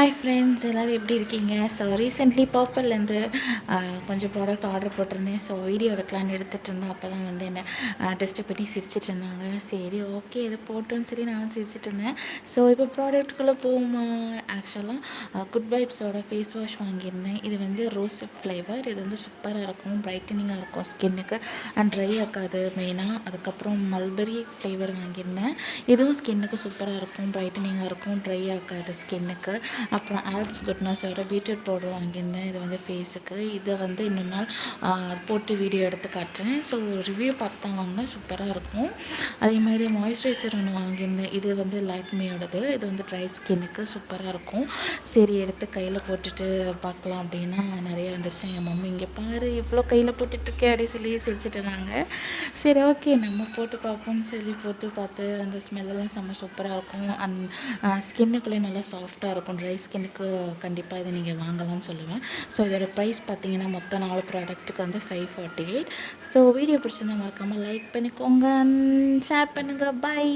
Hi friends, எல்லோரும் எப்படி இருக்கீங்க? ஸோ ரீசெண்ட்லி பர்பிள்லேருந்து கொஞ்சம் ப்ராடக்ட் ஆர்டர் போட்டிருந்தேன். ஸோ வீடியோ எடுக்கலான்னு எடுத்துகிட்டு இருந்தேன். அப்போ தான் வந்து என்ன டெஸ்ட்டு பண்ணி சிரிச்சிட்டு இருந்தாங்க. சரி, ஓகே, இது போட்டோன்னு சொல்லி நானும் சிரிச்சிட்டு இருந்தேன். ஸோ இப்போ ப்ராடக்ட்டுக்குள்ளே போகுமா? ஆக்சுவலாக குட் வைப்ஸோட ஃபேஸ் வாஷ் வாங்கியிருந்தேன். இது வந்து ரோஸ் ஃப்ளேவர். இது வந்து சூப்பராக இருக்கும், பிரைட்டனிங்காக இருக்கும் ஸ்கின்னுக்கு அண்ட் ட்ரை ஆக்காது மெயினாக. அதுக்கப்புறம் மல்பெரி ஃப்ளேவர் வாங்கியிருந்தேன். இதுவும் ஸ்கின்னுக்கு சூப்பராக இருக்கும், பிரைட்டனிங்காக இருக்கும், ட்ரை ஆக்காது ஸ்கின்னுக்கு. அப்புறம் ஆல்ப்ஸ் குட்னஸோட பீட்ரூட் பவுடர் வாங்கியிருந்தேன். இது வந்து ஃபேஸுக்கு. இதை வந்து இன்னொரு நாள் போட்டு வீடியோ எடுத்து காட்டுறேன். ஸோ ரிவ்யூ பார்த்து தான் வாங்கினேன், சூப்பராக இருக்கும். அதே மாதிரி மாய்ஸ்சரைசர் ஒன்று வாங்கியிருந்தேன். இது வந்து லாக்மியோடது. இது வந்து ட்ரை ஸ்கின்னுக்கு சூப்பராக இருக்கும். சரி, எடுத்து கையில் போட்டுட்டு பார்க்கலாம் அப்படின்னா நிறைய வந்துருச்சு. என் மம்மி இங்கே பாரு இவ்வளோ கையில் போட்டுட்ருக்கே அப்படின்னு சொல்லி சிரிச்சிட்டு இருந்தாங்க. சரி, ஓகே, நம்ம போட்டு பார்ப்போம்னு சொல்லி போட்டு பார்த்து அந்த ஸ்மெல்லாம் செம்ம சூப்பராக இருக்கும். அண்ட் ஸ்கின்னுக்குள்ளே நல்லா சாஃப்டாக இருக்கும். ட்ரை ஸ்கின்னுக்கு கண்டிப்பாக இதை நீங்கள் வாங்கலாம்னு சொல்லுவேன். ஸோ இதோட ப்ரைஸ் பார்த்தீங்கன்னா மொத்தம் 4 ப்ராடக்ட்டுக்கு வந்து 548. ஸோ வீடியோ பிடிச்சிருந்தா மறக்காமல் லைக் பண்ணிக்கோங்க, ஷேர் பண்ணுங்கள். பாய்.